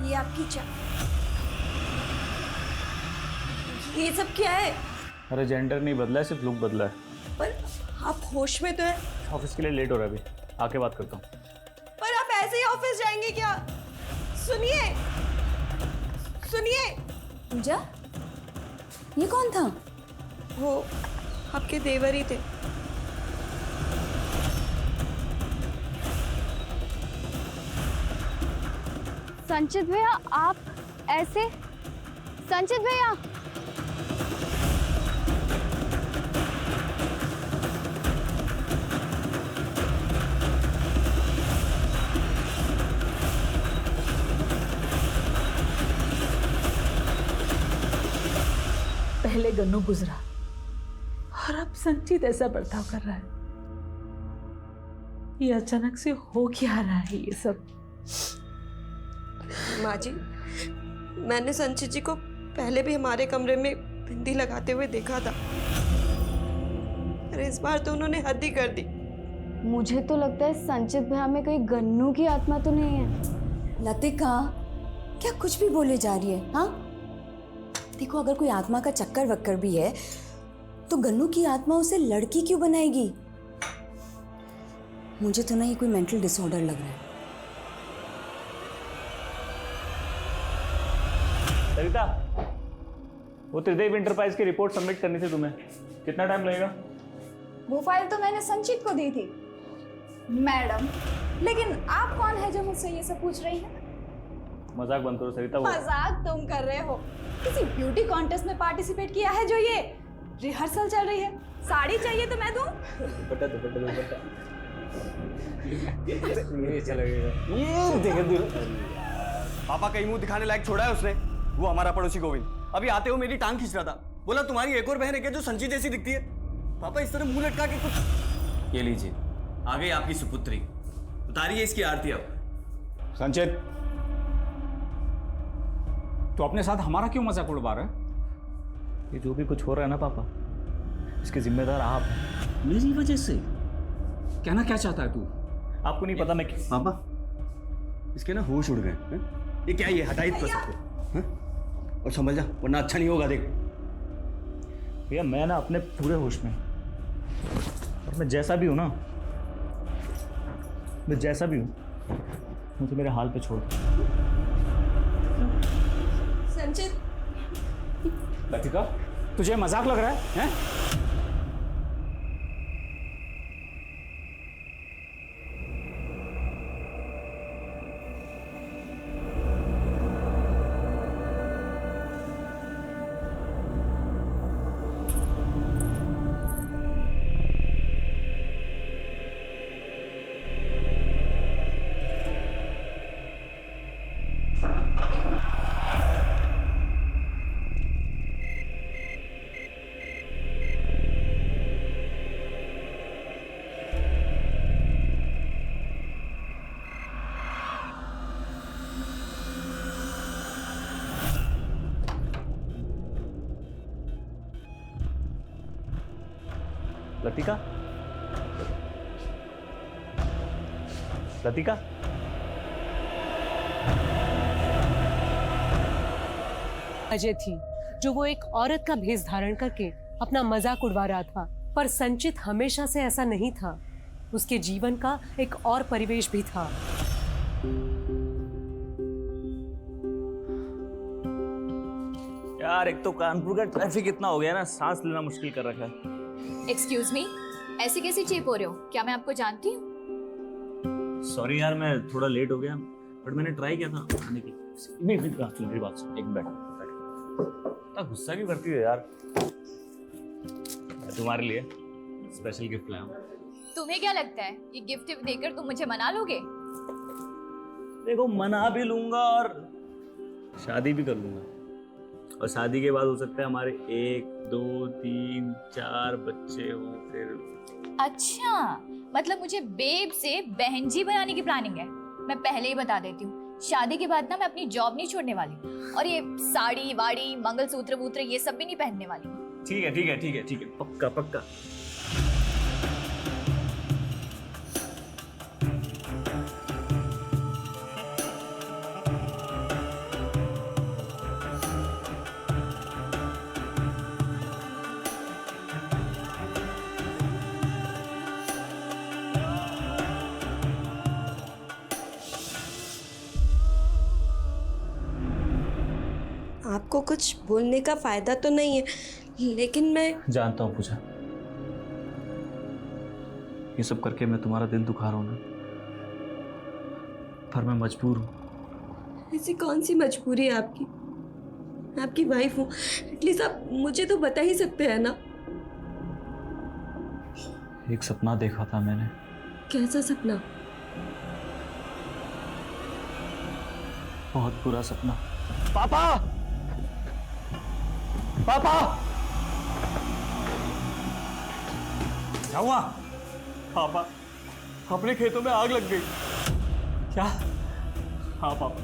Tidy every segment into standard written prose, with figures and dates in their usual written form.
ये आपकी ये सब क्या है? अरे जेंडर नहीं बदला है, सिर्फ लुक बदला है। पर आप होश में तो है। ऑफिस के लिए लेट हो रहा है, अभी आके बात करता हूँ। पर आप ऐसे ही ऑफिस जाएंगे क्या? सुनिए सुनिए। पूजा, ये कौन था? वो आपके देवर ही थे। संचित भैया, आप ऐसे? संचित भैया, पहले गन्नू गुजरा और अब संचित ऐसा बर्ताव कर रहा है। ये अचानक से हो क्या रहा है ये सब? माँ जी, मैंने संचित जी को पहले भी हमारे कमरे में बिंदी लगाते हुए देखा था, अरे इस बार तो उन्होंने हद ही कर दी। मुझे तो लगता है संचित भैया में कोई गन्नू की आत्मा तो नहीं है। लतिका, क्या कुछ भी बोले जा रही है? हाँ, देखो, अगर कोई आत्मा का चक्कर वक्कर भी है तो गन्नू की आत्मा उसे लड़की क्यों बनाएगी? मुझे तो ना ये कोई मेंटल डिसऑर्डर लग रहा है। सरिता, वो त्रिदेव इंटरप्राइज की रिपोर्ट सबमिट करनी थी तुम्हें, कितना टाइम लगेगा? वो फाइल तो मैंने संचित को दी थी मैडम, लेकिन आप कौन है जो मुझसे ये सब पूछ रही हैं? मजाक बंद करो सरिता। वो मजाक तुम कर रहे हो? किसी ब्यूटी कॉन्टेस्ट में पार्टिसिपेट किया है जो ये रिहर्सल चल रही है? साड़ी चाहिए तो मैं दूं? दुपट्टा दुपट्टा दुपट्टा ये चलेगा। ये देख पापा कहीं मुंह दिखाने लायक छोड़ा है उसने। वो हमारा पड़ोसी गोविंद अभी आते हो मेरी टांग खींच रहा था, बोला तुम्हारी एक और बहन है क्या जो संचित जैसी दिखती है? पापा इस तरह मुंह लटका के कुछ। ये लीजिए, आ गई आपकी सुपुत्री, उतारिए इसकी आरती अब। संचित, तो अपने साथ हमारा क्यों मजाक उड़वा रहा है? ये जो भी कुछ हो रहा है ना पापा, इसके जिम्मेदार आप हैं। मेरी वजह से? कहना क्या चाहता है तू? आपको नहीं पता मैं पापा इसके ना होश उड़ गए हैं? ये क्या, ये हटाई तो सबको, हैं? और समझ जा वरना अच्छा नहीं होगा। देख भैया, मैं ना अपने पूरे होश में, और मैं जैसा भी हूं ना, मैं जैसा भी हूं, मुझे मेरे हाल पे छोड़ दो। संचित, लतिका, तुझे मजाक लग रहा है, हैं? लतिका, लतिका, अजय थी जो वो एक औरत का भेष धारण करके अपना मजाक उड़वा रहा था, पर संचित हमेशा से ऐसा नहीं था। उसके जीवन का एक और परिवेश भी था। यार एक तो कानपुर का ट्रैफिक इतना हो गया ना, सांस लेना मुश्किल कर रखा है। एक्सक्यूज मी, ऐसे कैसे चेप हो रहे हो? क्या मैं आपको जानती हूँ? सॉरी यार, मैं थोड़ा लेट हो गया, बट मैंने ट्राई किया था आने की। मेरी बात सुन, एक मिनट इतना गुस्सा क्यों करती है यार? मैं तुम्हारे लिए स्पेशल गिफ्ट लाया हूँ। तुम्हें क्या लगता है ये गिफ्ट देकर तुम मुझे मना लोगे? देखो, मना भी लूंगा और शादी भी कर लूंगा, और शादी के बाद हो सकता है हमारे 1 2 3 4 बच्चे हो फिर। अच्छा, मतलब मुझे बेब से बहन जी बनाने की प्लानिंग है। मैं पहले ही बता देती हूँ, शादी के बाद ना मैं अपनी जॉब नहीं छोड़ने वाली, और ये साड़ी वाड़ी मंगलसूत्र वूत्र ये सब भी नहीं पहनने वाली। ठीक है ठीक है ठीक है ठीक है, पक्का पक्का। आपको कुछ बोलने का फायदा तो नहीं है, लेकिन मैं जानता हूँ पूजा, ये सब करके मैं तुम्हारा दिल दुखा रहा हूँ ना, पर मैं मजबूर हूँ। ऐसी कौन सी मजबूरी है आपकी? मैं आपकी वाइफ हूँ, एटलीस्ट आप मुझे तो बता ही सकते हैं ना। एक सपना देखा था मैंने। कैसा सपना? बहुत बुरा सपना। पापा, पापा, क्या हुआ? पापा, अपने खेतों में आग लग गई। क्या? हाँ पापा,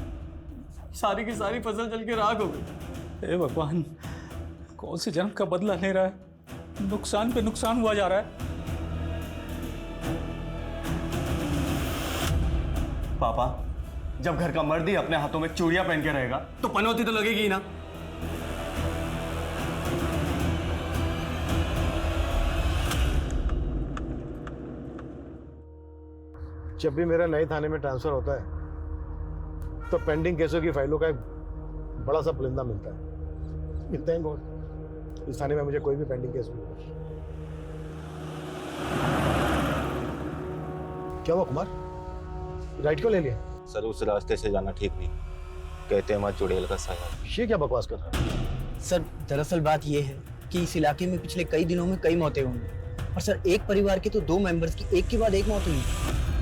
सारी की सारी फसल जल के राख हो गई। हे भगवान, कौन से जन्म का बदला ले रहा है? नुकसान पे नुकसान हुआ जा रहा है। पापा, जब घर का मर्द ही अपने हाथों में चूड़ियां पहन के रहेगा तो पनौती तो लगेगी ही ना। जब भी मेरा नए थाने में ट्रांसफर होता है तो पेंडिंग केसों की फाइलों का एक बड़ा सा पुलिंदा मिलता है। थैंक गॉड इस थाने में मुझे कोई भी पेंडिंग केस नहीं मिला। क्या हुआ कुमार, राइट क्यों ले लिया? सर उस रास्ते से जाना ठीक नहीं, कहते हैं वहाँ चुड़ैल का साया। ये क्या बकवास कर रहा है? सर दरअसल बात यह है कि इस इलाके में पिछले कई दिनों में कई मौतें हुई और सर एक परिवार के तो 2 मेंबर्स की एक के बाद एक मौत हुई।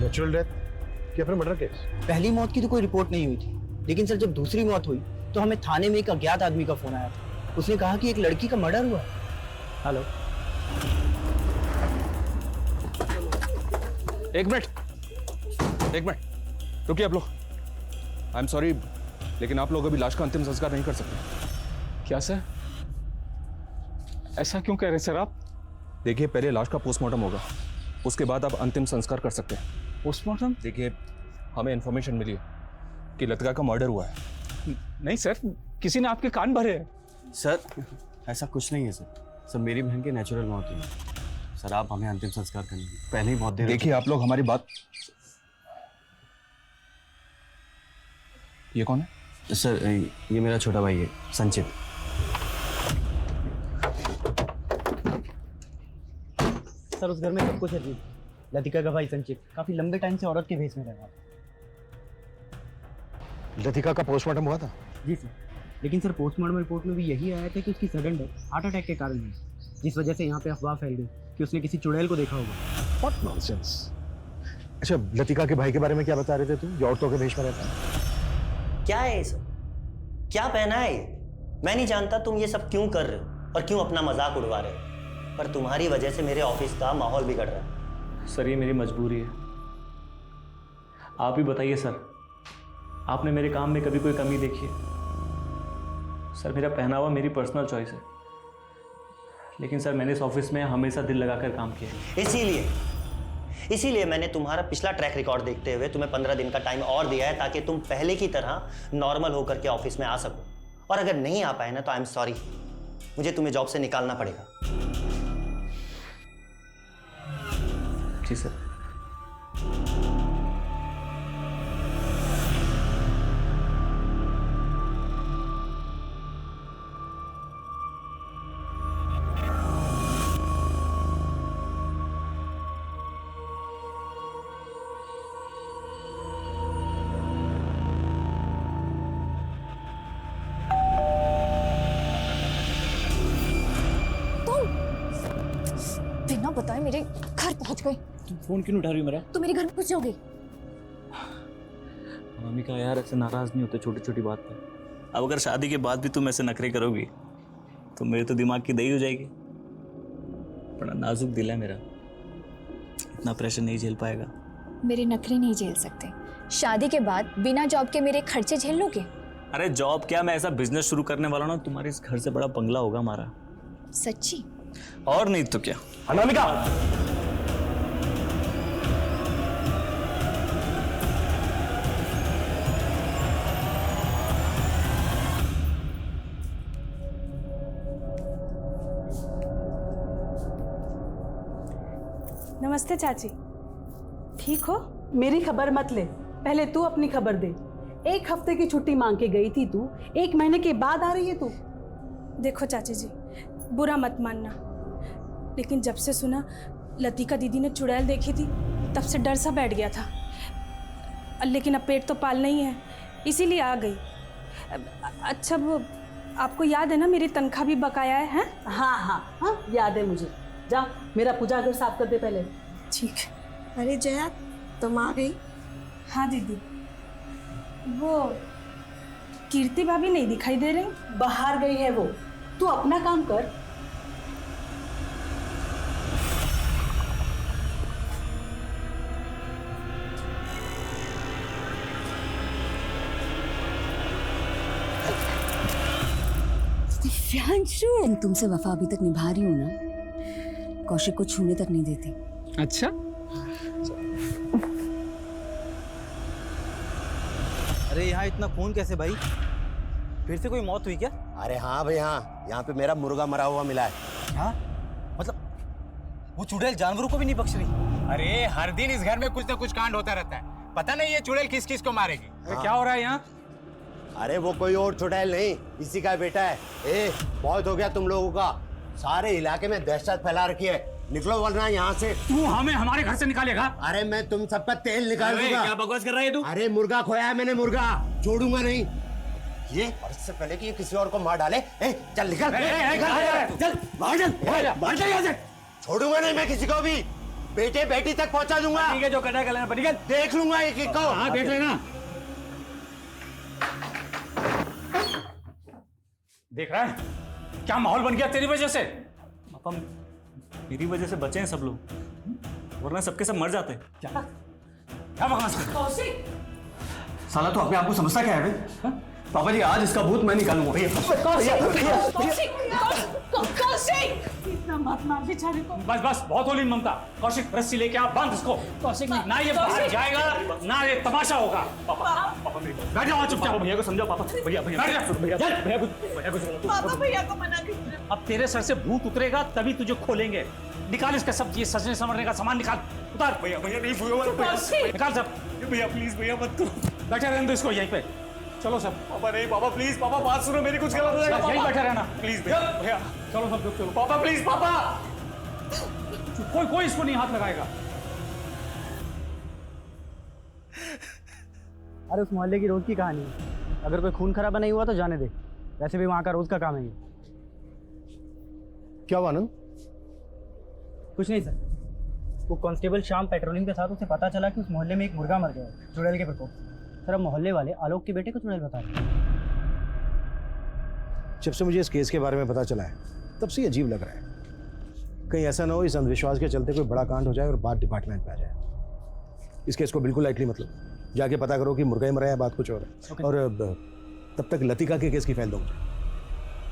नेचुरल डेथ या फिर मर्डर केस? पहली मौत की तो कोई रिपोर्ट नहीं हुई थी, लेकिन सर जब दूसरी मौत हुई तो हमें थाने में एक अज्ञात आदमी का फोन आया था। उसने कहा कि एक लड़की का मर्डर हुआ। हेलो, एक मिनट रुकिए आप लोग। आई एम सॉरी, लेकिन आप लोग अभी लाश का अंतिम संस्कार नहीं कर सकते। क्या सर? ऐसा क्यों कह रहे सर आप? देखिए, पहले लाश का पोस्टमार्टम होगा, उसके बाद आप अंतिम संस्कार कर सकते हैं। पोस्टमार्टम? देखिए, हमें इन्फॉर्मेशन मिली है कि लतिका का मर्डर हुआ है। नहीं सर, किसी ने आपके कान भरे हैं। सर ऐसा कुछ नहीं है सर मेरी बहन की नेचुरल मौत हुई है। सर आप हमें अंतिम संस्कार करने पहले ही मौत दे। देखिए आप लोग हमारी बात। ये कौन है? सर ये मेरा छोटा भाई है, संचित। सर उस घर में सब कुछ अजीब। लतिका का भाई संचित काफी लंबे टाइम से औरत के भेष में रहा। लतिका का पोस्टमार्टम हुआ था? जी सर, लेकिन सर पोस्टमार्टम रिपोर्ट में भी यही आया था कि उसकी सडन डेथ हार्ट अटैक के कारण हुई, जिस वजह से यहाँ पे अफवाह फैल गई कि उसने किसी चुड़ैल को देखा होगा। What nonsense. अच्छा, लतिका के भाई के बारे में क्या बता रहे थे तुम, जो औरतों के भेष में रहता है? क्या है ये सब? क्या पहना है ये? मैं नहीं जानता तुम ये सब क्यों कर रहे हो और क्यों अपना मजाक उड़वा रहे हो, पर तुम्हारी वजह से मेरे ऑफिस का माहौल बिगड़ रहा है। सर ये मेरी मजबूरी है, आप ही बताइए सर, आपने मेरे काम में कभी कोई कमी देखी है? सर मेरा पहनावा मेरी पर्सनल चॉइस है, लेकिन सर मैंने इस ऑफिस में हमेशा दिल लगाकर काम किया। इसीलिए मैंने तुम्हारा पिछला ट्रैक रिकॉर्ड देखते हुए तुम्हें 15 दिन का टाइम और दिया है, ताकि तुम पहले की तरह नॉर्मल होकर के ऑफिस में आ सको। और अगर नहीं आ पाए ना तो आई एम सॉरी, मुझे तुम्हें जॉब से निकालना पड़ेगा। जी सर। बिना बताए मेरे घर पहुंच गए। तुम फोन क्यों उठा रही हो मेरा? तो मेरे घर पहुंच जाओगे? मम्मी का यार ऐसे नाराज नहीं होते छोटी छोटी बात पर। अब अगर शादी के बाद भी तुम ऐसे नखरे करोगी तो मेरे तो दिमाग की दही हो जाएगी। बड़ा नाजुक दिल है मेरा, इतना प्रेशर नहीं झेल पाएगा। मेरे नखरे नहीं झेल सकते। शादी के बाद बिना जॉब के मेरे खर्चे झेल लोगे? अरे जॉब क्या, मैं ऐसा बिजनेस शुरू करने वाला हूँ ना, तुम्हारे इस घर से बड़ा बंगला होगा हमारा। सच्ची? और नहीं तो क्या। अनामिका, नमस्ते चाची। ठीक हो? मेरी खबर मत ले, पहले तू अपनी खबर दे। 1 हफ्ते की छुट्टी मांग के गई थी तू, 1 महीने के बाद आ रही है तू। देखो चाची जी, बुरा मत मानना, लेकिन जब से सुना लतिका दीदी ने चुड़ैल देखी थी तब से डर सा बैठ गया था। लेकिन अब पेट तो पालना ही है, इसीलिए आ गई। अच्छा वो आपको याद है ना मेरी तनख्वाह भी बकाया है, हैं? हाँ हाँ हाँ, याद है मुझे। जा मेरा पूजा घर साफ कर दे पहले। ठीक। अरे जया, तुम आ गई? हाँ दीदी, वो कीर्ति भाभी नहीं दिखाई दे रही। बाहर गई है वो, तू अपना काम कर। दिव्यांशु, तुमसे वफा अभी तक निभा रही हूँ ना, कौशिक को छूने तक नहीं देती। अच्छा, अरे यहाँ इतना खून कैसे भाई? फिर से कोई मौत हुई क्या? अरे हाँ भाई हाँ, यहाँ पे मेरा मुर्गा मरा हुआ मिला है। हाँ मतलब वो चुड़ैल जानवरों को भी नहीं बख्श रही। अरे हर दिन इस घर में कुछ ना कुछ कांड होता रहता है, पता नहीं ये चुड़ैल किस किस को मारेगी। हाँ। क्या हो रहा है यहाँ? अरे वो कोई और चुड़ैल नहीं, इसी का बेटा है। ए, बहुत हो गया तुम लोगों का, सारे इलाके में दहशत फैला रखी है, निकलो वरना यहाँ से। तू हमें हमारे घर से निकालेगा? अरे मैं तुम सबका तेल निकाल दूंगा। क्या बकवास कर रहा है तू? अरे मुर्गा खोया है मैंने, मुर्गा छोड़ूंगा नहीं ये। और इससे पहले कि ये किसी और को मार डाले, चल निकल, चल बाहर चल यहाँ से। छोड़ूंगा नहीं मैं किसी को भी, बेटे बेटी तक पहुंचा दूंगा। ठीक है, जो करना कर लेना, निकल। देख लूंगा एक को। हाँ देख लेना। देख रहा है क्या माहौल बन गया तेरी वजह से? पापा मेरी वजह से बचे हैं सब लोग, वरना सबके सब मर जाते। क्या बकवास कर? कौशिक, साला तो अपने आप को समझता क्या है बे? पापा जी आज इसका भूत मैं निकालूंगा। इतना मत मार बेचारे को। बस बस बहुत होली ममता। कौशिक रस्सी लेके आप बांध इसको। कौशिक ना ये बाहर जाएगा ना ये तमाशा होगा। पापा बैठ जाओ चुपचाप। भैया को समझाओ। पापा भैया बैठ जा। भैया पापा भैया को मना कीजिए। अब तेरे सर से भूत उतरेगा तभी तुझे खोलेंगे। निकाल इसका सब ये सजने संवरने का सामान निकाल, उतार। भैया नहीं निकाल सब। भैया प्लीज भैया मत तो। बैठे रहने दो इसको यहीं पे। चलो सब। पापा नहीं, पापा प्लीज, पापा बात सुनो मेरी, कुछ गलत हो जाएगा। यहीं बैठे रहना प्लीज भैया। चलो सब लोग चलो। पापा प्लीज, पापा कोई इसको नहीं हाथ लगाएगा। अरे उस मोहल्ले की रोज की कहानी है, अगर कोई खून खराबा नहीं हुआ तो जाने दे, वैसे भी वहाँ का रोज का काम है ये। क्या हुआ आनंद? कुछ नहीं सर, वो कांस्टेबल शाम पेट्रोलिंग के साथ उसे पता चला कि उस मोहल्ले में एक मुर्गा मर गया है चुड़ैल के प्रकोप से। सर अब मोहल्ले वाले आलोक के बेटे को चुड़ैल बता रहे हैं। जब से मुझे इस केस के बारे में पता चला है तब से अजीब लग रहा है, कहीं ऐसा ना हो इस अंधविश्वास के चलते कोई बड़ा कांड हो जाए और बात डिपार्टमेंट पे आ जाए। इस केस को बिल्कुल लाइटली मतलब, जाके पता करो कि मुर्गा ही मरा है, बात कुछ और है। और तब तक लतिका के केस की फाइल दो मुझे।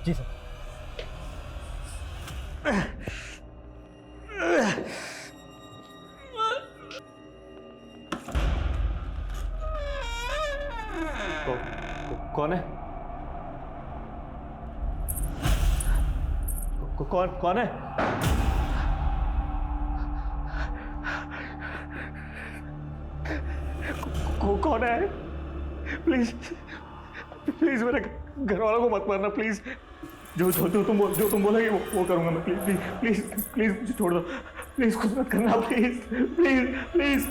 जी सर। कौन है? कौन है? कौन है? प्लीज प्लीज मेरे घर वालों को मत मारना प्लीज। जो तुम बोलोगे वो करूंगा मैं। प्लीज प्लीज प्लीज प्लीज मुझे छोड़ दो प्लीज, कुछ मत करना प्लीज प्लीज प्लीज।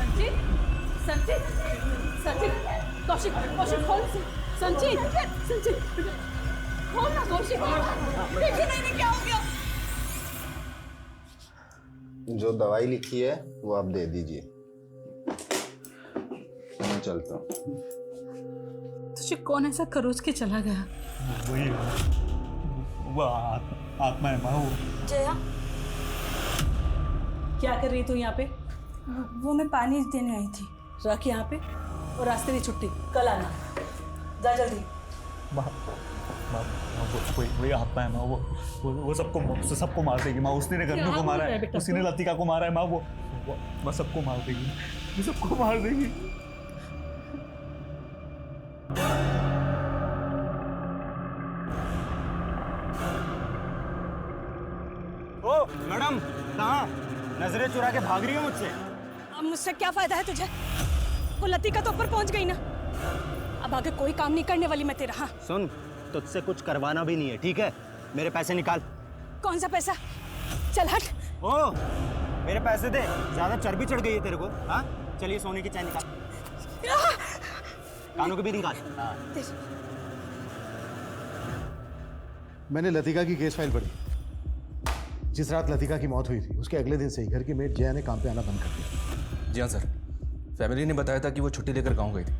संचित, संचित, संचित, कौशिक, कौशिक खोल। संचित, संचित, खोल ना कौशिक। देखिए नहीं क्या हो गया। जो दवाई लिखी है वो आप दे दीजिए, मैं चलता हूँ। तुझे कौन ऐसा खरोच के चला गया? वही वो आत्मा है माँ। वो जया, क्या कर रही तू यहाँ पे? वो मैं पानी देने आई थी। रख यहाँ पे और रास्ते की छुट्टी, कल आना। जा जल्दी। वही आत्मा है माँ। वो सबको मार देगी माँ। उसने गन्नू को मारा है, उसी ने लतिका को मारा है माँ। वो सबको मार देगी, सबको मार देगी। कहाँ? नजरें चुरा के भाग रही हो मुझसे? अब मुझसे क्या फायदा है तुझे? वो लतिका तो ऊपर पहुंच गई ना। अब आगे कोई काम नहीं करने वाली मैं तेरा। हाँ सुन, तुझसे कुछ करवाना भी नहीं है, ठीक है? मेरे पैसे निकाल। कौन सा पैसा? चल हट। ओ, मेरे पैसे दे, ज्यादा चर्बी चढ़ गई है तेरे को। हाँ, चलिए सोने की चैन निकाल, कानों के भी निकाल। मैंने लतिका की केस फाइल पढ़ी। जिस रात लतिका की मौत हुई थी उसके अगले दिन से ही घर की मेड जया ने काम पे आना बंद कर दिया। जी हाँ सर, फैमिली ने बताया था कि वो छुट्टी लेकर गांव गई थी।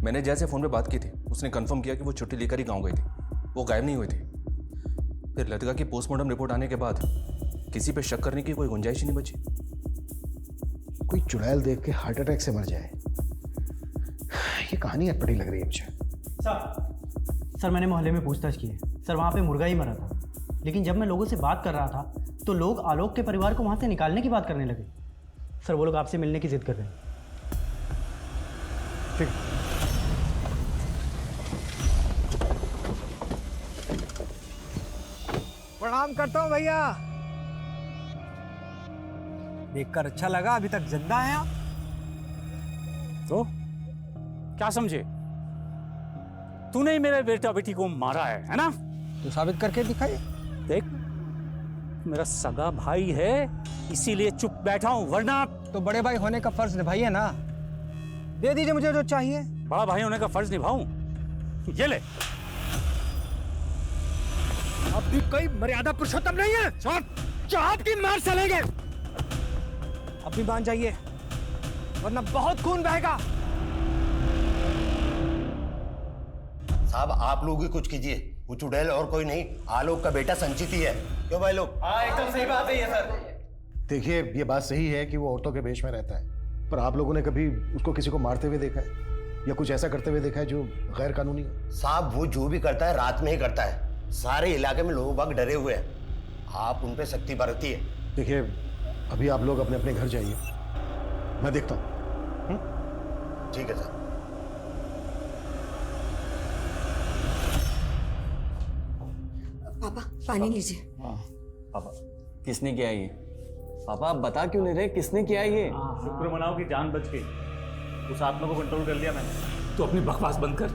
मैंने जया से फ़ोन पे बात की थी, उसने कंफर्म किया कि वो छुट्टी लेकर ही गांव गई थी, वो गायब नहीं हुई थी। फिर लतिका की पोस्टमार्टम रिपोर्ट आने के बाद किसी पे शक करने की कोई गुंजाइश ही नहीं बची। कोई चुड़ैल देख के हार्ट अटैक से मर जाए, ये कहानी अटपटी लग रही है मुझे। सर मैंने मोहल्ले में पूछताछ की है सर, वहाँ पे मुर्गा ही मरा था। लेकिन जब मैं लोगों से बात कर रहा था तो लोग आलोक के परिवार को वहाँ से निकालने की बात करने लगे। सर वो लोग आपसे मिलने की जिद कर रहे हैं। ठीक। प्रणाम करता हूँ भैया। देखकर अच्छा लगा, अभी तक जिंदा हैं आप। तो क्या समझे? तूने ही मेरे बेटा बेटी को मारा है ना? तो साबित करके दिखाइए। देख, मेरा सगा भाई है इसीलिए चुप बैठा हूं, वरना तो बड़े भाई होने का फर्ज निभाइए ना। दे दीजिए मुझे जो चाहिए। बड़ा भाई होने का फर्ज निभाऊं? ये ले। अब भी कोई मर्यादा पुरुषोत्तम नहीं है। चाप की मार चलेंगे। अब भी मान जाइए वरना बहुत खून बहेगा। साहब आप लोग ही कुछ कीजिए, वो चुड़ैल और कोई नहीं, आलोक का बेटा संचित ही है। क्यों भाई लोग? हाँ, एकदम सही बात है ये सर। देखिए, ये बात सही है कि वो औरतों के भेष में रहता है, पर आप लोगों ने कभी उसको किसी को मारते हुए देखा है या कुछ ऐसा करते हुए देखा है जो गैर कानूनी हो? साहब वो जो भी करता है रात में ही करता है। सारे इलाके में लोग बाग डरे हुए हैं, आप उन पे सख्ती बरतिए। देखिए, अभी आप लोग अपने अपने घर जाइए, मैं देखता हूँ। ठीक है सर। पापा पानी लीजिए। हाँ पापा, किसने किया ये? पापा आप बता क्यों नहीं रहे किसने किया ये? शुक्र मनाओ कि जान बच गई, उस आत्मा को कंट्रोल कर लिया मैंने। तो अपनी बकवास बंद कर।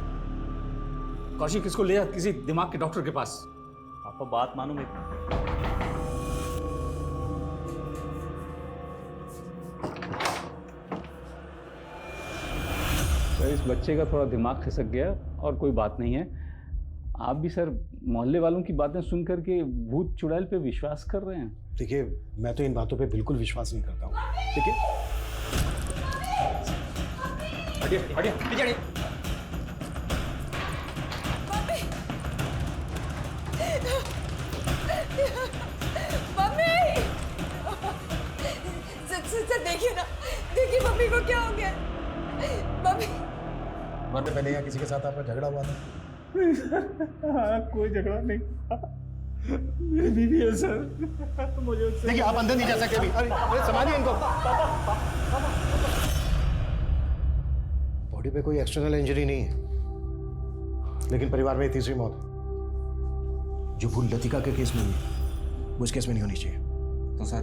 कौशिक इसको ले जा किसी दिमाग के डॉक्टर के पास। पापा बात मानो मेरी। सर इस बच्चे का थोड़ा दिमाग खिसक गया और कोई बात नहीं है। आप भी सर मोहल्ले वालों की बातें सुन करके भूत चुड़ैल पे विश्वास कर रहे हैं। देखिए, मैं तो इन बातों पे बिल्कुल विश्वास नहीं करता हूँ। ठीक है, हटिए हटिए हटिए। मम्मी! सर देखिए ना, देखिए मम्मी को क्या हो गया। मम्मी! मरने पहले यहाँ किसी के साथ आपका झगड़ा हुआ था? हाँ, कोई झगड़ा नहीं, मेरी बीवी है सर। मुझे देखिए, आप अंदर नहीं जा सकते अभी। अरे संभालिए इनको। बॉडी पे कोई एक्सटर्नल इंजरी नहीं है, लेकिन परिवार में तीसरी मौत है जो भूल लतिका के केस में हुई, वो इस केस में नहीं होनी चाहिए। तो सर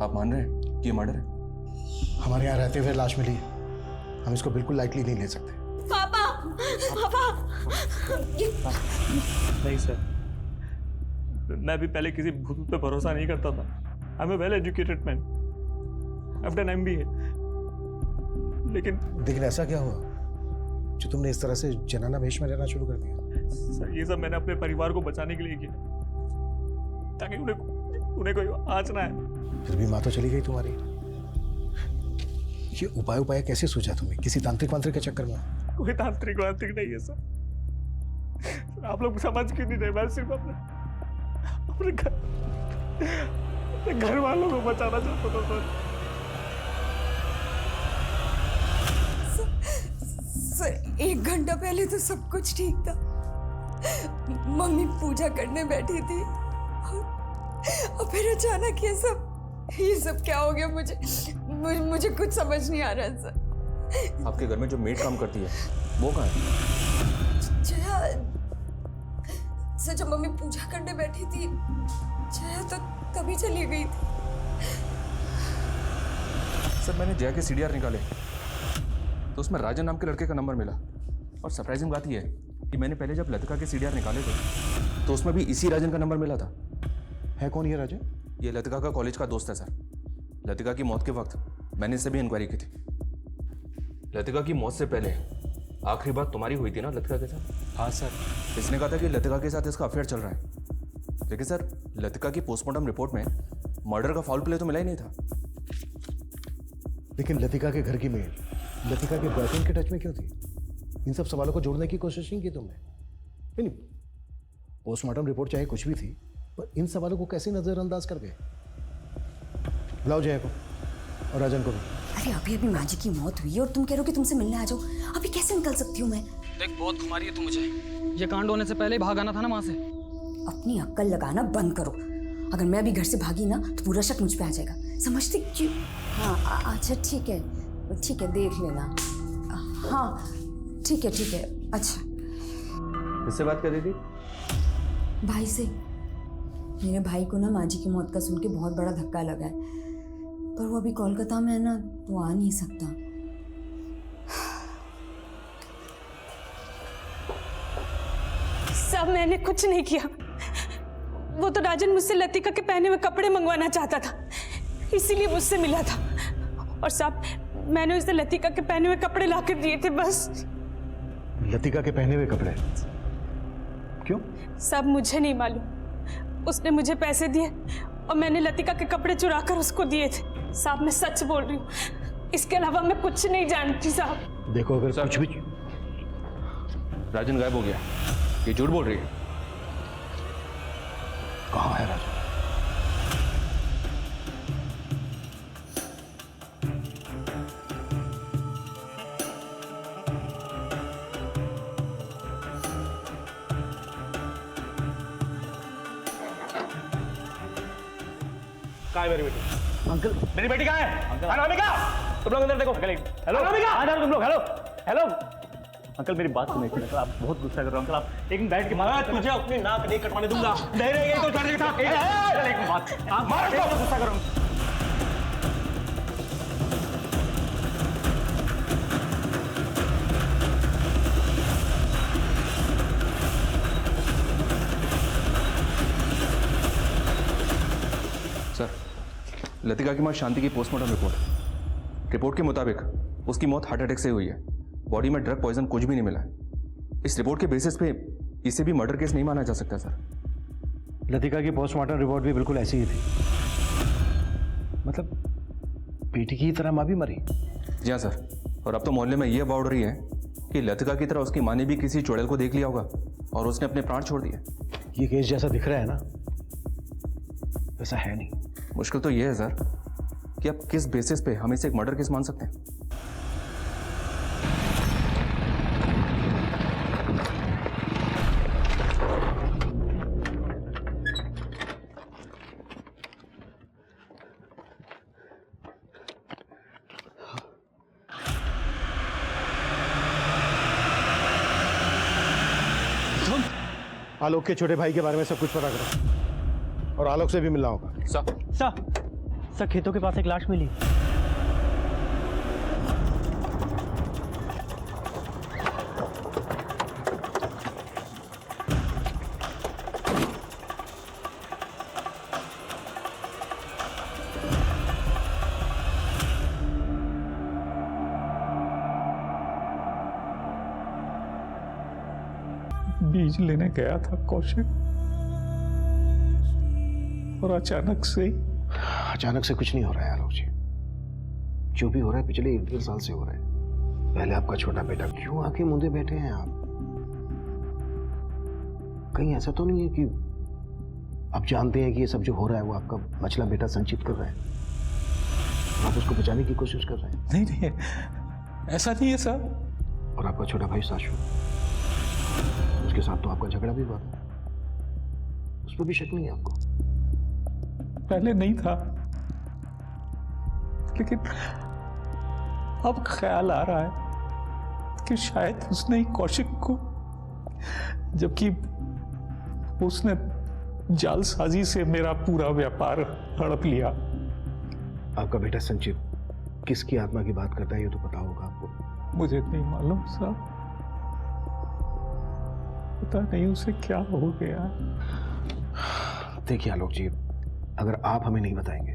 आप मान रहे हैं कि ये मर्डर है? हमारे यहाँ रहते हुए लाश मिली है, हम इसको बिल्कुल लाइटली नहीं ले सकते। पापा! पापा! नहीं सर, मैं भी पहले किसी भूत पे भरोसा नहीं करता था। I am a well educated man, I have done MBA। लेकिन ऐसा क्या हुआ जो तुमने इस तरह से जनाना भेष में रहना शुरू कर दिया? सर ये सब मैंने अपने परिवार को बचाने के लिए किया, ताकि उन्हें कोई आँच ना आए। फिर भी माँ तो चली गई तुम्हारी। ये उपाय कैसे सोचा तुमने? किसी तांत्रिक वांत्रिक के चक्कर में? कोई तांत्रिक वांत्रिक नहीं है सर, आप लोग समझ क्यों नहीं रहे? मैं सिर्फ अपने घर वालों को बचाना चाहता था सर। 1 घंटा पहले तो सब कुछ ठीक था। मम्मी पूजा करने बैठी थी और फिर अचानक ये सब क्या हो गया? मुझे कुछ समझ नहीं आ रहा सर। आपके घर में जो मेड काम करती है वो कहाँ है? जया, सर जब मम्मी पूजा करने बैठी थी, जया तो तभी चली गई थी। सर मैंने जय के CDR निकाले तो उसमें राजन नाम के लड़के का नंबर मिला। और सरप्राइजिंग बात यह है कि मैंने पहले जब लतिका के CDR निकाले थे तो उसमें भी इसी राजन का नंबर मिला था। है कौन ये राजन? ये लतिका का कॉलेज का दोस्त है सर। लतिका की मौत के वक्त मैंने इससे भी इंक्वायरी की थी। लतिका की मौत से पहले आखिरी बात तुम्हारी हुई थी ना लतिका के साथ? हाँ सर। इसने कहा था कि लतिका के साथ इसका अफेयर चल रहा है, लेकिन सर लतिका की पोस्टमार्टम रिपोर्ट में मर्डर का फाउल प्ले तो मिला ही नहीं था। लेकिन लतिका के घर की मेल लतिका के बॉयफ्रेंड के टच में क्यों थी? इन सब सवालों को जोड़ने की कोशिश नहीं की तुमने? नहीं, पोस्टमार्टम रिपोर्ट चाहे कुछ भी थी, पर इन सवालों को कैसे नजरअंदाज कर गए? बुलाओ जय को और राजन को भी। अरे अभी अभी माँ जी की मौत हुई और तुम कह रहे हो कि तुमसे मिलने आ जाओ। अभी कैसे निकल सकती हूँ मैं? देख बहुत घुमा रही है तू मुझे। ये कांड होने से पहले ही भाग आना था ना वहां से। अपनी अक्ल लगाना बंद करो। अगर मैं अभी घर से भागी ना तो पूरा शक मुझ पे आ जाएगा। समझते क्यों? हाँ अच्छा ठीक है देख लेना। हाँ ठीक है। अच्छा किससे बात कर रही थी? भाई से। मेरे भाई को ना माँ जी की मौत का सुन के बहुत बड़ा धक्का लगा है, पर वो अभी कोलकाता में है ना, तो आ नहीं सकता। सब मैंने कुछ नहीं किया। वो तो राजन मुझसे लतिका के पहने हुए कपड़े मंगवाना चाहता था, इसीलिए मुझसे मिला था। और साहब मैंने उसे लतिका के पहने हुए कपड़े लाकर दिए थे बस। लतिका के पहने हुए कपड़े? क्यों? सब मुझे नहीं मालूम। उसने मुझे पैसे दिए और मैंने लतिका के कपड़े चुरा कर उसको दिए थे। साहब मैं सच बोल रही हूँ, इसके अलावा मैं कुछ नहीं जानती साहब। देखो अगर कुछ भी। राजन गायब हो गया, ये झूठ बोल रही है। कहाँ है राजन? कहाँ है मेरी बेटी? अंकल मेरी बेटी कहाँ है? अनामिका, तुम लोग अंदर देखो। हेलो अनामिका, आ जाओ तुम लोग। हेलो अंकल मेरी बात सुनिए। अंकल आप बहुत गुस्सा कर रहे हो। अंकल आप एक मिनट बैठ के। मैं तुझे अपनी नाक नहीं कटवाने दूंगा। नहीं ये तो चढ़ने था। एक बात आप मार दो, गुस्सा कर रहा हूं। सर लतिका की मां शांति की पोस्टमार्टम रिपोर्ट के मुताबिक उसकी मौत हार्ट अटैक से हुई है। बॉडी में ड्रग पॉइजन कुछ भी नहीं मिला है। इस रिपोर्ट के बेसिस पे इसे भी मर्डर केस नहीं माना जा सकता सर। लतिका की पोस्टमार्टम रिपोर्ट भी बिल्कुल ऐसी ही थी। मतलब बेटी की तरह माँ भी मरी? जी हाँ सर। और अब तो मोहल्ले में यह अफवाह उड़ रही है कि लतिका की तरह उसकी माँ ने भी किसी चुड़ैल को देख लिया होगा और उसने अपने प्राण छोड़ दिए। ये केस जैसा दिख रहा है ना, वैसा है नहीं। मुश्किल तो यह है सर कि आप किस बेसिस पे हम इसे एक मर्डर केस मान सकते हैं। आलोक के छोटे भाई के बारे में सब कुछ पता करो और आलोक से भी मिलना होगा। सर खेतों के पास एक लाश मिली। बीज लेने गया था कौशिक, और अचानक से कुछ नहीं हो रहा है आलोक जी। जो भी हो रहा है पिछले 1-1.5 साल से हो रहा है। पहले आपका छोटा बेटा, क्यों आके मुंदे बैठे हैं आप? कहीं ऐसा तो नहीं है कि आप जानते हैं कि ये सब जो हो रहा है वो आपका मछला बेटा संचित कर रहा है, आप उसको बचाने की कोशिश कर रहे हैं? नहीं ऐसा नहीं है सर। और आपका छोटा भाई साशु, उसके साथ तो आपका झगड़ा भी हुआ था, उस पर भी शक नहीं है आपको? पहले नहीं था, लेकिन अब ख्याल आ रहा है कि शायद उसने ही कौशिक को, जबकि उसने जालसाजी से मेरा पूरा व्यापार हड़प लिया। आपका बेटा संचित किसकी आत्मा की बात करता है ये तो पता होगा आपको। मुझे नहीं मालूम साहब, पता नहीं उसे क्या हो गया। देखिए आलोक जी, अगर आप हमें नहीं बताएंगे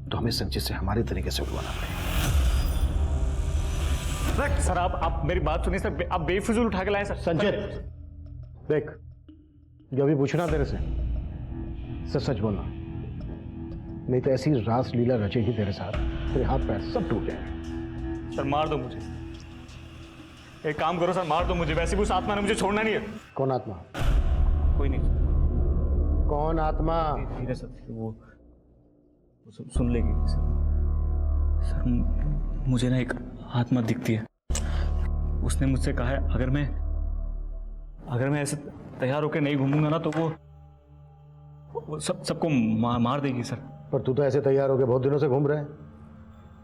तो हमें संचित से हमारे तरीके से उठवाना पड़ेगा। सर आप मेरी बात सुनिए सर, आप बेफिजूल उठा के लाए सर। संचित देख, जो भी पूछना तेरे से सच सच बोलना, नहीं तो ऐसी रास लीला रचेगी तेरे साथ, तेरे हाथ पैर सब टूट जाएंगे। सर मार दो मुझे, एक काम करो सर, मार दो मुझे, वैसे भी उस आत्मा ने मुझे छोड़ना नहीं है। कौन आत्मा? कोई नहीं। कौन आत्मा? धीरे सर, वो सुन लेगी सर। सर मुझे ना एक आत्मा दिखती है, उसने मुझसे कहा है अगर मैं ऐसे तैयार होकर नहीं घूमूंगा ना तो वो सबको मार देगी सर। पर तू तो ऐसे तैयार होकर बहुत दिनों से घूम रहा है,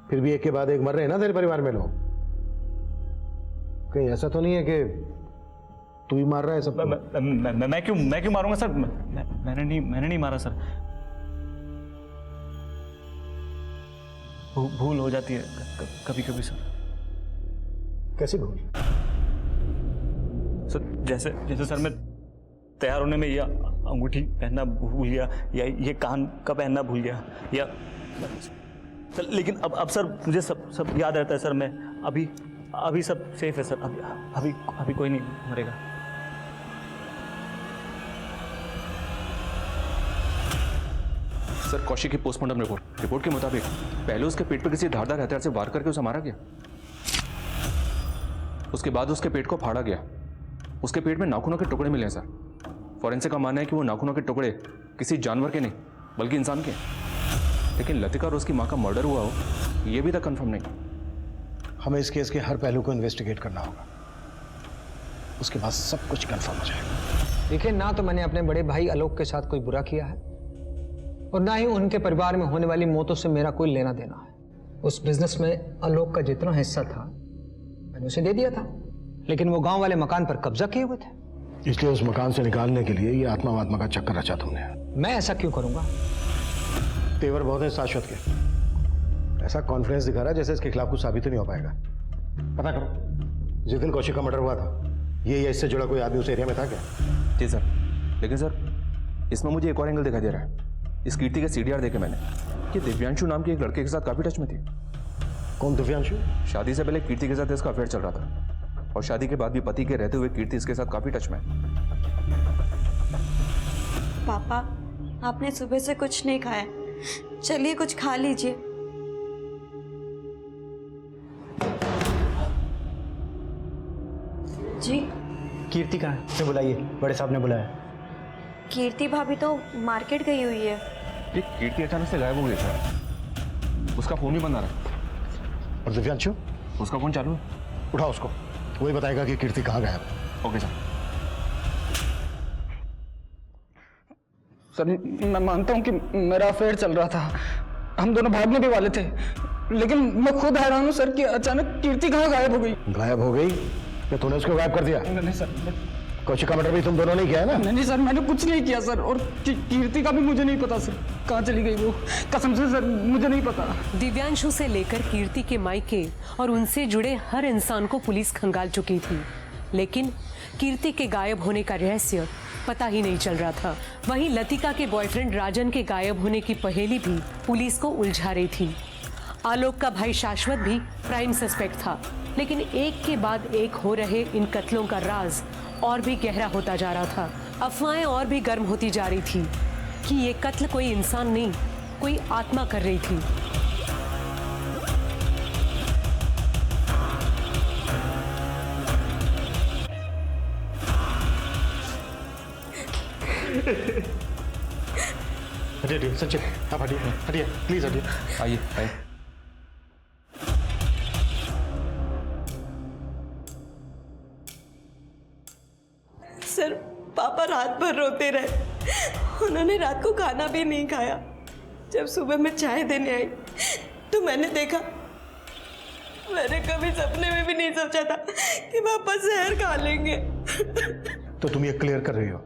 फिर भी एक के बाद एक मर रहे हैं ना तेरे परिवार में लोग। कहीं ऐसा तो नहीं है कि तू ही मार रहा है सबको? मैं क्यों मारूंगा सर? मैंने नहीं मारा सर। भूल हो जाती है कभी कभी सर। कैसी भूल? सर जैसे सर मैं तैयार होने में ये अंगूठी पहनना भूल गया, या ये कान का पहनना भूल गया, या सर लेकिन अब सर मुझे सब याद रहता है सर। मैं अभी सब सेफ है सर, अभी कोई नहीं मरेगा। सर कौशिक की पोस्टमार्टम रिपोर्ट के मुताबिक पहले उसके पेट पर किसी धारदार हथियार से वार करके उसे मारा गया, उसके बाद उसके पेट को फाड़ा गया। उसके पेट में नाखूनों के टुकड़े मिले हैं सर। फॉरेंसिक का मानना है कि वो नाखूनों के टुकड़े किसी जानवर के नहीं बल्कि इंसान के। लेकिन लतिका और उसकी माँ का मर्डर हुआ हो ये भी तक कंफर्म नहीं। हमें इस केस के हर पहलू को इन्वेस्टिगेट करना होगा, उसके बाद सब कुछ कंफर्म हो जाएगा। देखिए, ना तो मैंने अपने बड़े भाई आलोक के साथ कोई बुरा किया है और ना ही उनके परिवार में होने वाली मौतों से मेरा कोई लेना देना है। उस बिजनेस में आलोक का जितना हिस्सा था मैंने उसे दे दिया था, लेकिन वो गांव वाले मकान पर कब्जा किए हुए थे, इसलिए उस मकान से निकालने के लिए ये आत्मा वात्मा का चक्कर रचा तुमने। मैं ऐसा क्यों करूंगा? तेवर बहुत है शाश्वत के, ऐसा कॉन्फिडेंस दिखा रहा है जैसे इसके खिलाफ कुछ साबित ही नहीं हो पाएगा। पता करो, जिस दिन कौशिक का मर्डर हुआ था ये या इससे जुड़ा कोई आदमी उस एरिया में था क्या? जी सर, लेकिन सर इसमें मुझे एक और एंगल दिखाई दे रहा है। इस कीर्ति के सीडीआर देखे मैंने कि दिव्यांशु नाम के एक लड़के के साथ काफी टच में थी। कौन दिव्यांशु? शादी से पहले कीर्ति के साथ इसका अफेयर चल रहा था और शादी के बाद भी पति के रहते हुए कीर्ति इसके साथ काफी टच में। पापा, आपने सुबह से कुछ नहीं खाया, चलिए कुछ खा लीजिए। जी कीर्ति कहाँ है? बुलाइए, बड़े साहब ने बुलाया। कीर्ति भाभी तो मार्केट गई हुई है। ये कीर्ति अचानक से गायब हो गई सर, उसका फोन भी बंद आ रहा है। और दिव्यांशु? उसका फोन चालू है। उठाओ उसको, वही बताएगा कि कीर्ति कहाँ गायब है। Okay sir. सर मैं मानता हूँ कि मेरा अफेयर चल रहा था, हम दोनों भागने भी वाले थे, लेकिन मैं खुद हैरान हूँ सर कि अचानक कीर्ति कहाँ गायब हो गई। गायब हो गई? क्या तूने उसको गायब कर दिया? नहीं सर, कौशिक का मर्डर भी तुम दोनों ने किया है ना? नहीं सर, मैंने कुछ नहीं किया सर, और कीर्ति का भी मुझे नहीं पता सर, कहाँ चली गई वो, कसम से सर मुझे नहीं पता। दिव्यांशु से लेकर कीर्ति के मायके और उनसे जुड़े हर इंसान को पुलिस खंगाल चुकी थी, लेकिन कीर्ति के गायब होने का रहस्य पता ही नहीं चल रहा था। वहीं लतिका के बॉयफ्रेंड राजन के गायब होने की पहेली भी पुलिस को उलझा रही थी। आलोक का भाई शाश्वत भी प्राइम सस्पेक्ट था, लेकिन एक के बाद एक हो रहे इन कत्लों का राज और भी गहरा होता जा रहा था। अफवाहें और भी गर्म होती जा रही थी कि ये कत्ल कोई इंसान नहीं, कोई आत्मा कर रही थी। हटिए संचित, आप हटिए, हटिए प्लीज हटिए। आइए आइए। सर पापा रात भर रोते रहे, उन्होंने रात को खाना भी नहीं खाया। जब सुबह मैं चाय देने आई तो मैंने देखा, मैंने कभी सपने में भी नहीं सोचा था कि पापा जहर खा लेंगे। तो तुम ये क्लियर कर रही हो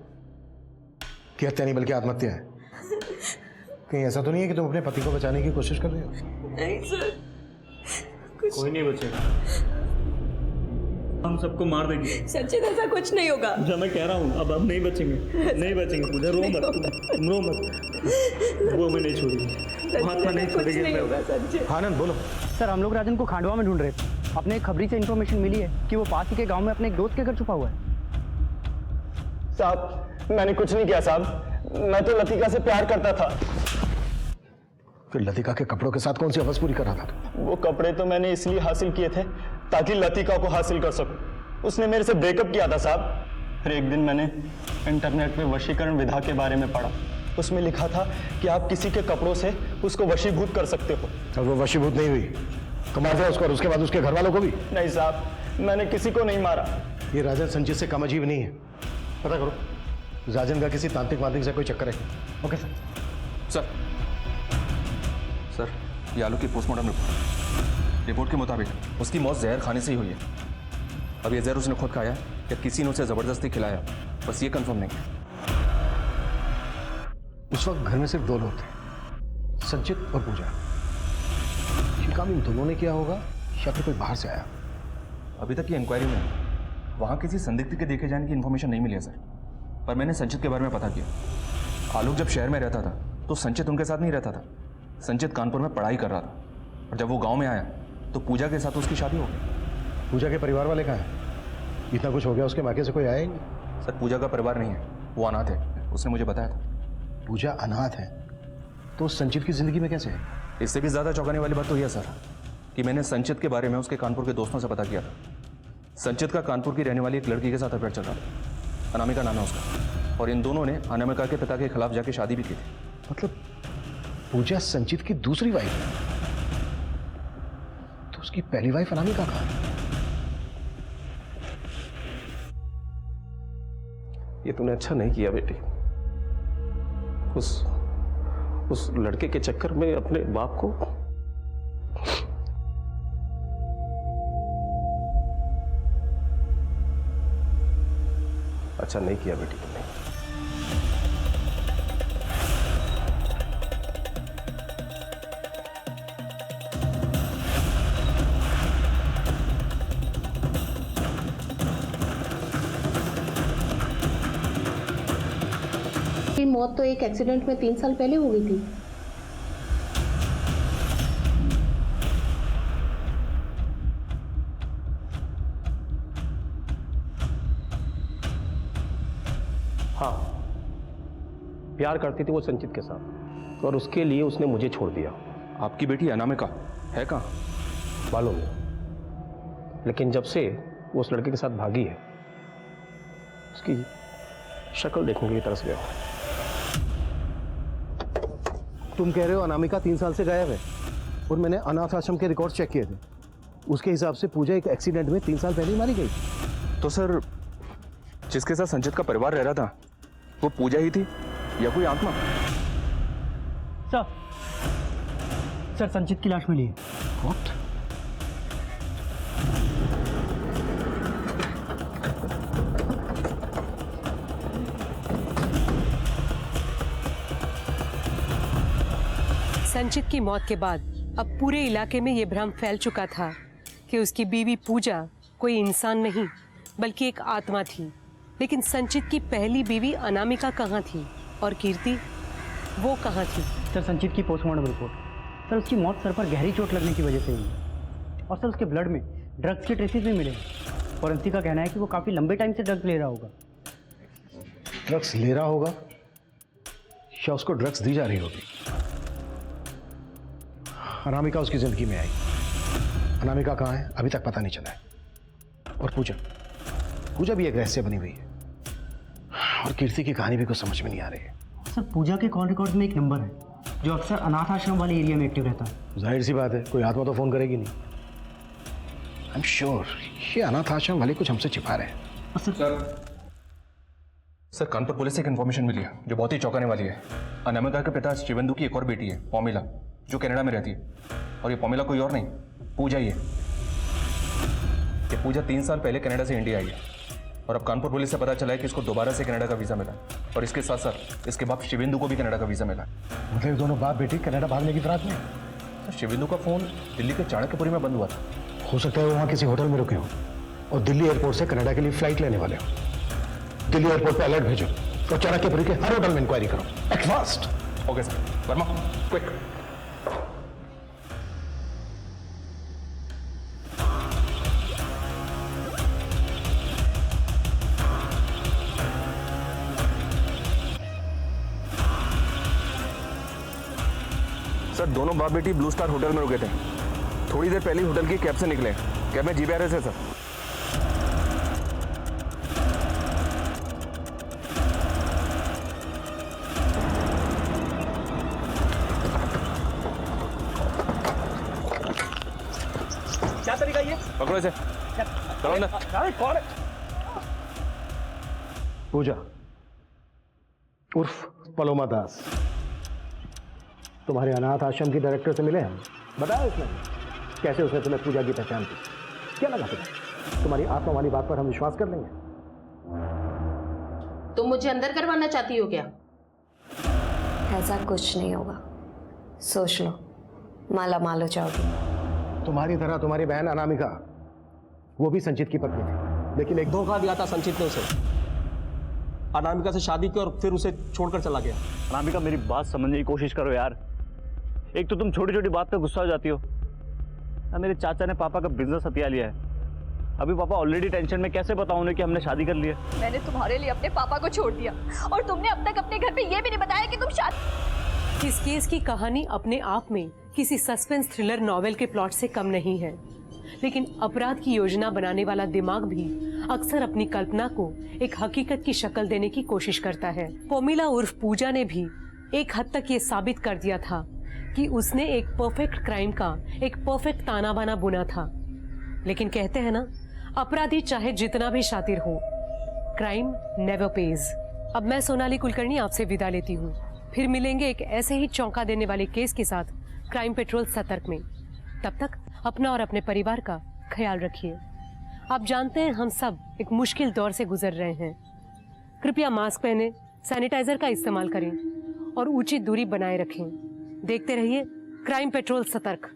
कि हत्या नहीं बल्कि आत्महत्या है? कहीं ऐसा तो नहीं है कि तुम अपने पति को बचाने की कोशिश कर रहे हो? नहीं सर, कुछ कोई नहीं बचेगा, हम सबको मार देंगे। संचित ऐसा कुछ नहीं होगा। जो मैं कह रहा हूँ, अब नहीं बचेंगे, नहीं बचेंगे। पूजा रो मत, तुम रो मत, वो हमें नहीं छोड़ेगी, महात्मा नहीं छोड़ेगी। आनंद बोलो। सर हम लोग राजन को खांडवा में ढूंढ रहे थे। अपने एक खबरी से इन्फॉर्मेशन मिली है कि वो पास ही के गांव में अपने एक दोस्त के घर छुपा हुआ है। साहब मैंने कुछ नहीं किया साहब, मैं तो लतिका से प्यार करता था। फिर लतिका के कपड़ों के साथ कौन सी हवस पूरी कर रहा था? वो कपड़े तो मैंने इसलिए हासिल किए थे ताकि लतिका को हासिल कर सकूं। उसने मेरे से ब्रेकअप किया था साहब। फिर एक दिन मैंने इंटरनेट पे वशीकरण विधा के बारे में पढ़ा। उसमें लिखा था कि आप किसी के कपड़ों से उसको वशीभूत कर सकते हो। और वो वशीभूत नहीं हुई तो मार दिया उसको, और उसके बाद उसके घर वालों को भी? नहीं साहब, मैंने किसी को नहीं मारा। ये राजन संचित से कम अजीब नहीं है। पता करो राजन का किसी तांत्रिक वांत्रिक से कोई चक्कर है। Okay sir. सर ये आलोक की पोस्टमार्टम रिपोर्ट के मुताबिक उसकी मौत जहर खाने से ही हुई है। अब ये जहर उसने खुद खाया या किसी ने उसे जबरदस्ती खिलाया, बस ये कंफर्म नहीं है। उस वक्त घर में सिर्फ दो लोग थे, संचित और पूजा। ये काम इन दोनों ने किया होगा या फिर कोई बाहर से आया? अभी तक की इंक्वायरी में वहाँ किसी संदिग्ध के देखे जाने की इन्फॉर्मेशन नहीं मिली है सर, पर मैंने संचित के बारे में पता किया। आलोक जब शहर में रहता था तो संचित उनके साथ नहीं रहता था। संचित कानपुर में पढ़ाई कर रहा था, और जब वो गांव में आया तो पूजा के साथ उसकी शादी हो गई। पूजा के परिवार वाले कहाँ हैं? इतना कुछ हो गया, उसके मायके से कोई आया ही नहीं? सर पूजा का परिवार नहीं है, वो अनाथ है, उसने मुझे बताया था। पूजा अनाथ है तो संचित की जिंदगी में कैसे है? इससे भी ज़्यादा चौंकाने वाली बात तो यह सर कि मैंने संचित के बारे में उसके कानपुर के दोस्तों से पता किया था। संचित का कानपुर की रहने वाली एक लड़की के साथ अफेयर चल रहा था, अनामिका नाम है उसका, और इन दोनों ने अनामिका के पिता के खिलाफ जाके शादी भी की थी। मतलब पूजा संचित की दूसरी वाइफ है, तो उसकी पहली वाइफ अनामिका कहाँ है? ये तूने अच्छा नहीं किया बेटी, उस लड़के के चक्कर में अपने बाप को। अच्छा नहीं किया बेटी तुमने। मौत तो एक एक्सीडेंट में 3 साल पहले हो गई थी। हाँ, प्यार करती थी वो संचित के साथ, और उसके लिए उसने मुझे छोड़ दिया। आपकी बेटी अनामिका है कहाँ? मालूम नहीं, लेकिन जब से वो उस लड़के के साथ भागी है, उसकी शक्ल देखने के लिए तरस गया। तुम कह रहे हो अनामिका 3 साल से गायब है, और मैंने अनाथ आश्रम के रिकॉर्ड चेक किए थे, उसके हिसाब से पूजा एक एक्सीडेंट में 3 साल पहले ही मारी गई। तो सर जिसके साथ संचित का परिवार रह रहा था वो पूजा ही थी या कोई आत्मा? सर संचित की लाश मिली है। What? संचित की मौत के बाद अब पूरे इलाके में ये भ्रम फैल चुका था कि उसकी बीवी पूजा कोई इंसान नहीं बल्कि एक आत्मा थी। लेकिन संचित की पहली बीवी अनामिका कहाँ थी और कीर्ति वो कहाँ थी? सर संचित की पोस्टमार्टम रिपोर्ट, सर उसकी मौत सर पर गहरी चोट लगने की वजह से हुई, और सर उसके ब्लड में ड्रग्स के ट्रेसेस भी मिले। फॉरेंसिक का कहना है कि वो काफ़ी लंबे टाइम से ड्रग्स ले रहा होगा। ड्रग्स ले रहा होगा या उसको ड्रग्स दी जा रही होगी? अनामिका उसकी जिंदगी में आई, अनामिका कहाँ है अभी तक पता नहीं चला है। और पूजा भी एक रहस्य बनी हुई है, और कीर्ति की कहानी भी कुछ समझ में नहीं आ रही है। सर पूजा के कॉल रिकॉर्ड में एक नंबर है जो अक्सर अनाथ आश्रम वाले एरिया में एक्टिव रहता है। जाहिर सी बात है, कोई आत्मा तो फोन करेगी नहीं। आई एम श्योर ये अनाथ आश्रम वाले कुछ हमसे छिपा रहे हैं। सर कानपुर पुलिस से एक इन्फॉर्मेशन मिली है जो बहुत ही चौंकाने वाली है। अनामिका के पिता शिवेंदु की एक और बेटी है पौमिला, जो कनाडा में रहती है, और ये पौमिला कोई और नहीं पूजा ही है। ये पूजा 3 साल पहले कनाडा से इंडिया आई है। और अब कानपुर पुलिस से पता चला है कि इसको दोबारा से कनाडा का वीज़ा मिला है। और इसके साथ साथ इसके बाप शिवेंदु को भी कनाडा का वीज़ा मिला है। मतलब दोनों बाप बेटी कनाडा भागने की फिराक में? तो शिवेंदु का फ़ोन दिल्ली के चाणक्यपुरी में बंद हुआ था। हो सकता है वो वहाँ किसी होटल में रुके हो और दिल्ली एयरपोर्ट से कनाडा के लिए फ्लाइट लेने वाले हो। दिल्ली एयरपोर्ट पे अलर्ट भेजो और चाणक्यपुरी के हर होटल में इंक्वायरी करो। Act fast. Okay sir. Verma quick. Sir दोनों बाप बेटी ब्लू स्टार होटल में रुके थे। थोड़ी देर पहले होटल की कैब से निकले। कैब में GBRS है सर। क्या तरीका ये? पकड़ो इसे। चलो अंदर। कौन है? पूजा उर्फ पलोमा दास तुम्हारे अनाथ आश्रम की डायरेक्टर से मिले हैं। बताया उसने कैसे उसने तुम्हें पूजा की पहचान की? क्या लगा तुम्हें? तुम्हारी आत्मा वाली बात पर हम विश्वास कर लेंगे? तुम मुझे अंदर करवाना चाहती हो क्या? ऐसा कुछ नहीं होगा, सोच लो, माला माल हो जाओगी। तुम्हारी तरह तुम्हारी बहन अनामिका, वो भी संचित की पत्नी थी, लेकिन एक धोखा दिया था संचित ने उसे। अनामिका से शादी की और फिर उसे छोड़कर चला गया। अनामिका मेरी बात समझने की कोशिश करो यार। एक तो तुम छोटी छोटी बात पे गुस्सा हो जाती हो। मेरे चाचा ने पापा का बिजनेस हथिया लिया है। अभी पापा ऑलरेडी टेंशन में, कैसे बताऊं उन्हें कि हमने शादी कर ली है। मैंने तुम्हारे लिए अपने पापा को छोड़ दिया और तुमने अब तक अपने घर पे ये भी नहीं बताया कि तुम शादी। इस केस की कहानी अपने आप में किसी सस्पेंस थ्रिलर नॉवेल के प्लॉट से कम नहीं है, लेकिन अपराध की योजना बनाने वाला दिमाग भी अक्सर अपनी कल्पना को एक हकीकत की शक्ल देने की कोशिश करता है। पोमिला उर्फ पूजा ने भी एक हद तक ये साबित कर दिया था कि उसने एक परफेक्ट क्राइम का एक परफेक्ट ताना बाना बुना था। लेकिन कहते हैं ना, अपराधी चाहे जितना भी शातिर हो, क्राइम नेवर पेज। अब मैं सोनाली कुलकर्णी आपसे विदा लेती हूँ। फिर मिलेंगे एक ऐसे ही चौंका देने वाले केस के साथ क्राइम पेट्रोल सतर्क में। तब तक अपना और अपने परिवार का ख्याल रखिए। आप जानते हैं हम सब एक मुश्किल दौर से गुजर रहे हैं। कृपया मास्क पहने, सैनिटाइजर का इस्तेमाल करें और उचित दूरी बनाए रखें। देखते रहिए क्राइम पेट्रोल सतर्क।